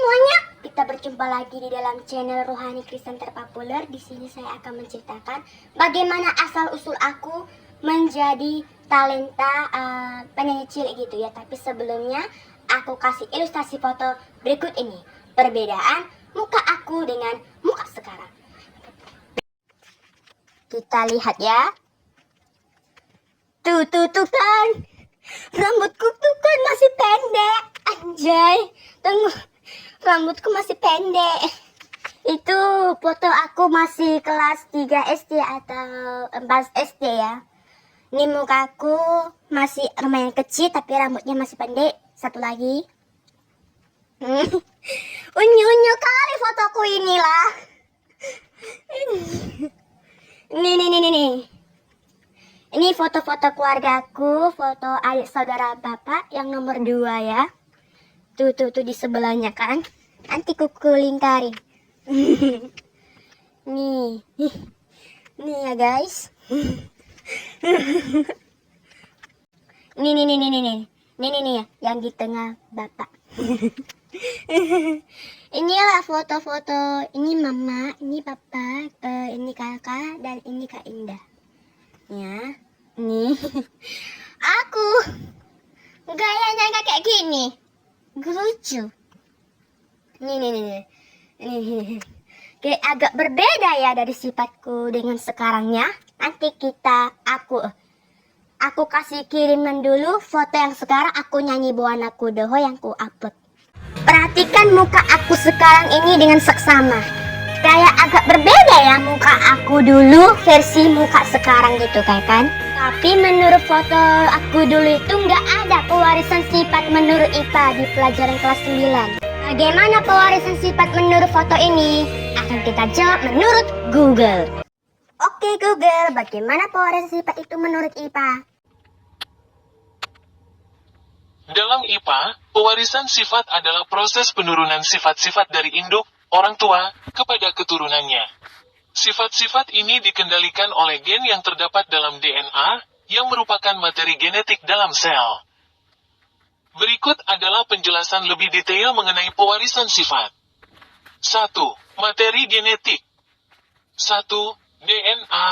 semuanya, kita berjumpa lagi di dalam channel Rohani Kristen terpopuler. Di sini saya akan menceritakan bagaimana asal usul aku menjadi talenta penyanyi cilik gitu ya. Tapi sebelumnya aku kasih ilustrasi foto berikut ini. Perbedaan muka aku dengan muka sekarang. Kita lihat ya. Tuh kan. Rambutku tuh kan masih pendek. Anjay. Tunggu. Rambutku masih pendek. Itu foto aku masih kelas 3 SD atau 4 SD ya. Ini mukaku masih lumayan kecil tapi rambutnya masih pendek. Satu lagi. Unyu-unyu kali fotoku inilah. Nih. Ini foto-foto keluargaku, foto adik saudara bapak yang nomor 2 ya. Tuh di sebelahnya kan. Nanti kuku lingkarin. Nih ya guys. Nih ya, yang di tengah bapak. Inilah foto-foto. Ini mama, ini papa, ini kakak, dan ini Kak Indah. Ya, nih. Aku gayanya nggak kayak gini. Lucu. Nih. Kayak agak berbeda ya dari sifatku dengan sekarangnya. Nanti aku kasih kiriman dulu foto yang sekarang aku nyanyi Buana Kudoho yang ku upload. Perhatikan muka aku sekarang ini dengan seksama. Kayak agak berbeda ya muka aku dulu versi muka sekarang gitu kan. Tapi menurut foto aku dulu itu nggak ada pewarisan sifat menurut IPA di pelajaran kelas 9. Bagaimana pewarisan sifat menurut foto ini? Akan kita jawab menurut Google. Oke Google, bagaimana pewarisan sifat itu menurut IPA? Dalam IPA, pewarisan sifat adalah proses penurunan sifat-sifat dari induk, orang tua, kepada keturunannya. Sifat-sifat ini dikendalikan oleh gen yang terdapat dalam DNA, yang merupakan materi genetik dalam sel. Berikut adalah penjelasan lebih detail mengenai pewarisan sifat. 1. Materi genetik. 1. DNA.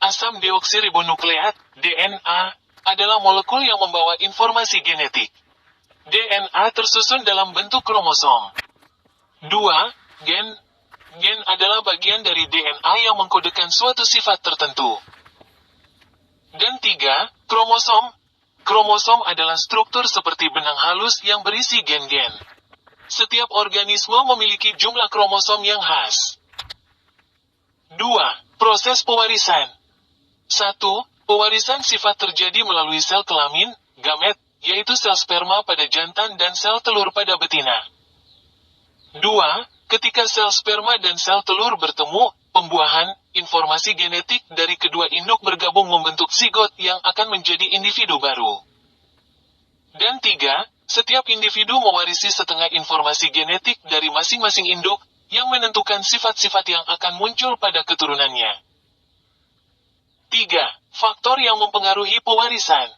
Asam deoksiribonukleat, DNA, adalah molekul yang membawa informasi genetik. DNA tersusun dalam bentuk kromosom. 2. Gen. Gen adalah bagian dari DNA yang mengkodekan suatu sifat tertentu. Dan 3. Kromosom. Kromosom adalah struktur seperti benang halus yang berisi gen-gen. Setiap organisme memiliki jumlah kromosom yang khas. 2. Proses pewarisan. 1. Pewarisan sifat terjadi melalui sel kelamin, gamet, yaitu sel sperma pada jantan dan sel telur pada betina. 2. Ketika sel sperma dan sel telur bertemu, pembuahan, informasi genetik dari kedua induk bergabung membentuk zigot yang akan menjadi individu baru. Dan 3. Setiap individu mewarisi setengah informasi genetik dari masing-masing induk, yang menentukan sifat-sifat yang akan muncul pada keturunannya. 3. Faktor yang mempengaruhi pewarisan.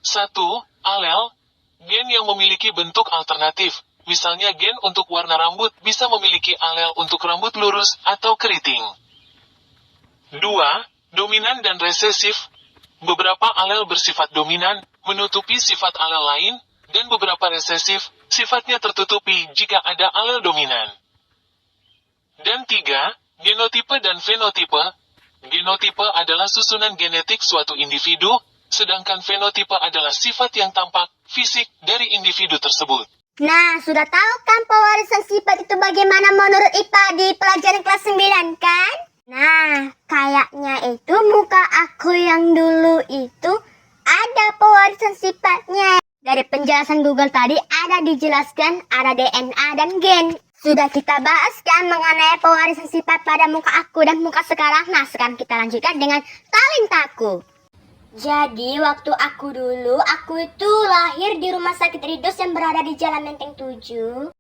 1. Alel. Gen yang memiliki bentuk alternatif. Misalnya gen untuk warna rambut bisa memiliki alel untuk rambut lurus atau keriting. 2. Dominan dan resesif. Beberapa alel bersifat dominan, menutupi sifat alel lain, dan beberapa resesif, sifatnya tertutupi jika ada alel dominan. Dan 3. Genotipe dan fenotipe. Genotipe adalah susunan genetik suatu individu, sedangkan fenotipe adalah sifat yang tampak, fisik, dari individu tersebut. Nah, sudah tahu kan pewarisan sifat itu bagaimana menurut IPA di pelajaran kelas 9 kan? Nah, kayaknya itu muka aku yang dulu itu ada pewarisan sifatnya. Dari penjelasan Google tadi ada dijelaskan ada DNA dan gen. Sudah kita bahas kan mengenai pewarisan sifat pada muka aku dan muka sekarang. Nah, sekarang kita lanjutkan dengan talentaku. Jadi waktu aku dulu, aku itu lahir di rumah sakit Ridos yang berada di Jalan Menteng 7.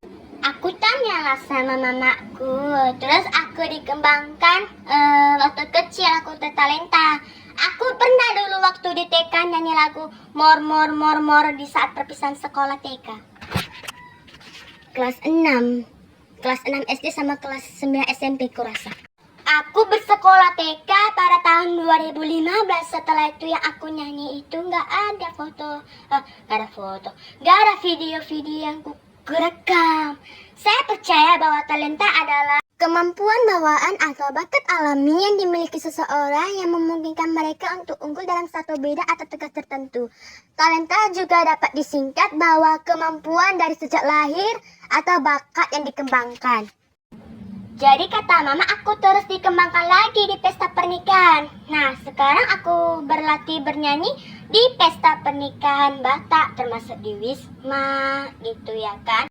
Aku tanyalah sama mamaku, terus aku dikembangkan waktu kecil aku tertalenta. Aku pernah dulu waktu di TK nyanyi lagu Mor Mor Mor Mor di saat perpisahan sekolah TK. kelas 6. Kelas 6 SD sama kelas 9 SMP kurasa. Aku bersekolah TK pada tahun 2015. Setelah itu yang aku nyanyi itu nggak ada video-video yang kurekam. Saya percaya bahwa talenta adalah kemampuan bawaan atau bakat alami yang dimiliki seseorang yang memungkinkan mereka untuk unggul dalam satu bidang atau tugas tertentu. Talenta juga dapat disingkat bahwa kemampuan dari sejak lahir atau bakat yang dikembangkan. Jadi kata mama, aku terus dikembangkan lagi di pesta pernikahan. Nah, sekarang aku berlatih bernyanyi di pesta pernikahan Batak, termasuk di Wisma, gitu ya kan.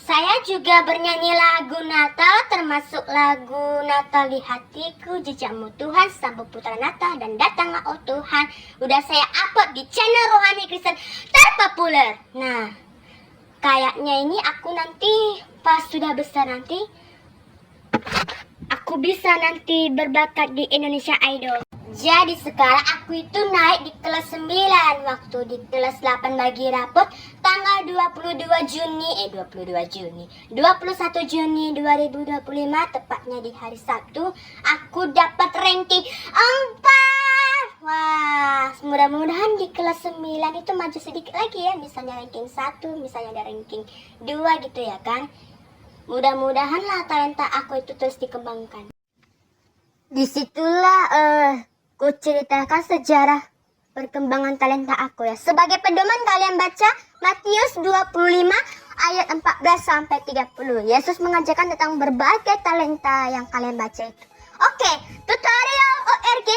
Saya juga bernyanyi lagu Natal, termasuk lagu Natal di Hatiku, Jejakmu Tuhan, Sambut Putra Natal, dan Datanglah Oh Tuhan. Udah saya upload di channel Rohani Kristen terpopuler. Nah, kayaknya ini aku nanti pas sudah besar nanti, aku bisa nanti berbakat di Indonesia Idol. Jadi sekarang aku itu naik di kelas 9. Waktu di kelas 8 bagi rapot tanggal 21 Juni 2025 tepatnya di hari Sabtu, aku dapat ranking 4. Wah, mudah-mudahan di kelas 9 itu maju sedikit lagi ya, misalnya ranking 1, misalnya ada ranking 2 gitu ya kan. Mudah-mudahan lah talenta aku itu terus dikembangkan. Disitulah ku ceritakan sejarah perkembangan talenta aku ya. Sebagai pedoman kalian baca Matius 25 ayat 14 sampai 30. Yesus mengajarkan tentang berbagai talenta yang kalian baca itu. Oke, tutorial ORG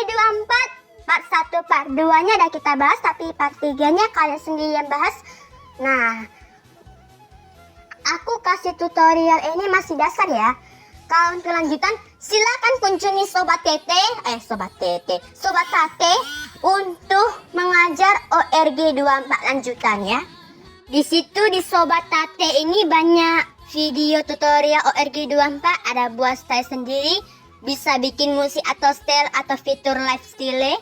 24 part 1 part 2-nya udah kita bahas, tapi part 3-nya kalian sendiri yang bahas. Nah, aku kasih tutorial ini masih dasar ya. Kalau untuk lanjutan silakan kunjungi Sobat Tate untuk mengajar ORG 24 lanjutan ya. Di situ di Sobat Tate ini banyak video tutorial ORG 24, ada buat style sendiri, bisa bikin musik atau style atau fitur lifestyle.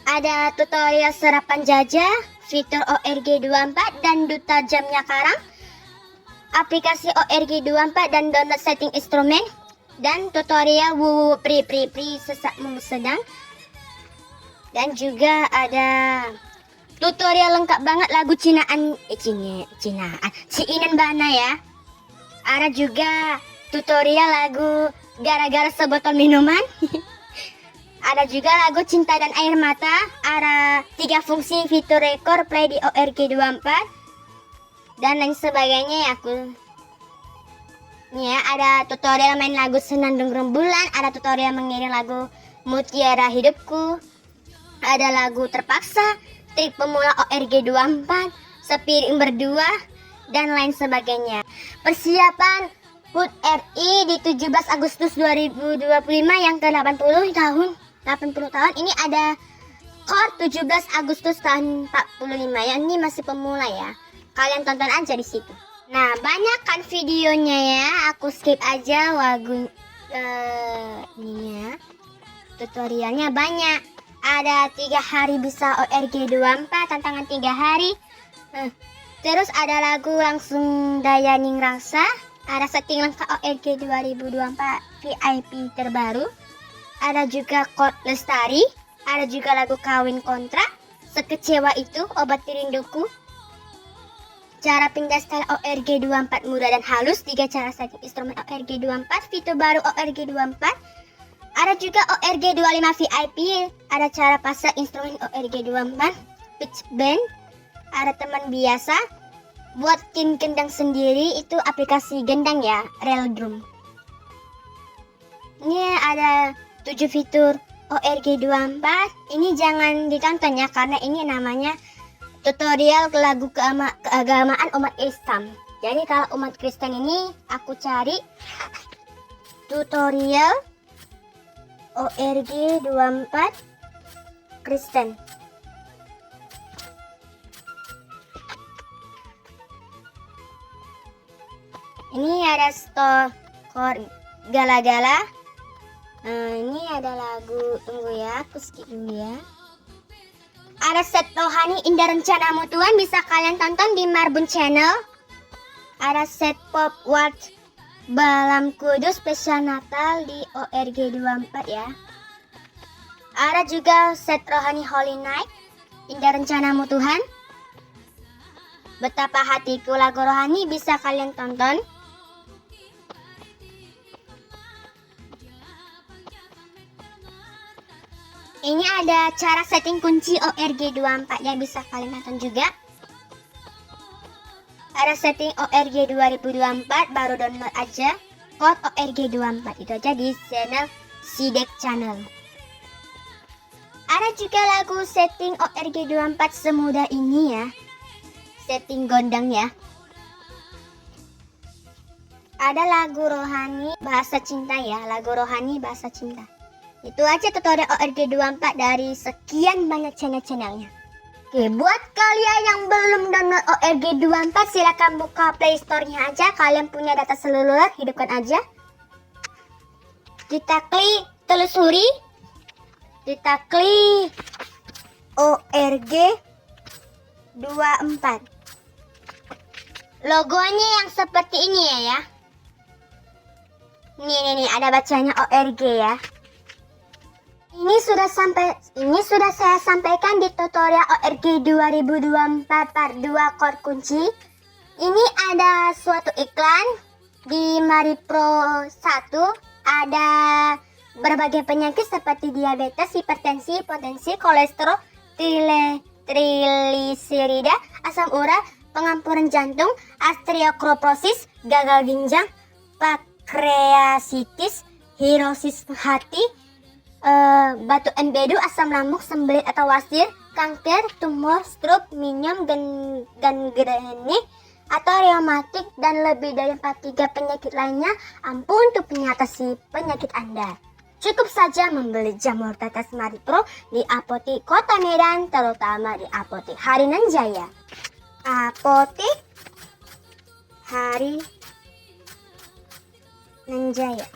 Ada tutorial serapan jajah, fitur ORG 24 dan duta jamnya karang, aplikasi ORG 24 dan download setting instrumen, dan tutorial wuwu pri sesak sedang. Dan juga ada tutorial lengkap banget lagu Ciinan Bana ya. Ada juga tutorial lagu Gara-gara Sebotol Minuman. Ada juga lagu Cinta dan Air Mata. Ada 3 fungsi fitur record play di ORG 24 dan lain sebagainya ya. Ya, ada tutorial main lagu Senandung Rembulan, ada tutorial mengiring lagu Mutiara Hidupku, ada lagu Terpaksa, trik pemula ORG 24, Sepiring Berdua, dan lain sebagainya. Persiapan HUT RI di 17 Agustus 2025 yang ke-80 tahun. Ini ada KOR 17 Agustus tahun 45, yang ini masih pemula ya. Kalian tonton aja di situ. Nah, banyak kan videonya ya, aku skip aja lagu ininya. Tutorialnya banyak. Ada 3 hari bisa ORG 24, tantangan 3 hari. Terus ada lagu Langsung Daya Ning Rasa, ada setting lengkap ORG 2024 VIP terbaru. Ada juga Kod Lestari, ada juga lagu Kawin Kontrak, Sekecewa Itu, Obati Rinduku. Cara pindah style ORG 24 mudah dan halus, 3 cara setting instrumen ORG 24, fitur baru ORG 24. Ada juga ORG 25 VIP, ada cara pasang instrumen ORG 24, pitch bend, ada teman biasa, buat gendang sendiri, itu aplikasi gendang ya, Real Drum. Ini ada 7 fitur ORG 24, ini jangan ditonton ya, karena ini namanya tutorial lagu keagamaan umat Islam. Jadi kalau umat Kristen ini aku cari tutorial ORG 24 Kristen. Ini ada store Gala-Gala. Ini ada lagu, tunggu ya, aku skip dulu ya. Ada set Rohani Indah Rencanamu Tuhan, bisa kalian tonton di Marbun Channel. Ada set pop watch Balam Kudus spesial Natal di ORG 24 ya. Ada juga set rohani Holy Night, Indah Rencanamu Tuhan. Betapa Hatiku lagu rohani bisa kalian tonton. Ini ada cara setting kunci ORG 24 yang bisa kalian tonton juga. Ada setting ORG 2024, baru download aja code ORG 24 itu aja di channel Sidek Channel. Ada juga lagu setting ORG 24 semudah ini ya. Setting gondang ya. Ada lagu rohani bahasa cinta ya, lagu rohani bahasa cinta. Itu aja tutorial ORG 24 dari sekian banyak channel-channelnya. Oke, buat kalian yang belum download ORG 24 silahkan buka Play Store-nya aja. Kalian punya data seluler, hidupkan aja. Kita klik telusuri. Kita klik ORG 24. Logonya yang seperti ini ya. Nih, ada bacanya ORG ya. Ini sudah saya sampaikan di tutorial ORG 2024 part 2 chord kunci. Ini ada suatu iklan di MariPro 1. Ada berbagai penyakit seperti diabetes, hipertensi, hipotensi, kolesterol, trigliserida, asam urat, pengampuran jantung, osteoporosis, gagal ginjal, pankreasitis, hirosis hati, batu empedu, asam lambung, sembelit atau wasir, kanker, tumor, stroke, minum, gangrene, atau reumatik, dan lebih dari 43 penyakit lainnya. Ampun untuk mengatasi penyakit Anda. Cukup saja membeli jamur tetes MariPro di apotek Kota Medan, terutama di apotek Harinan Jaya. Apotek Harinan Jaya.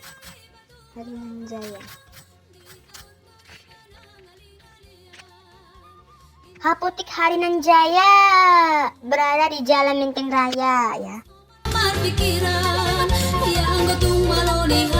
Harinan Jaya. Apotek Harinan Jaya berada di Jalan Menteng Raya ya. Pikiran yang gotong maloni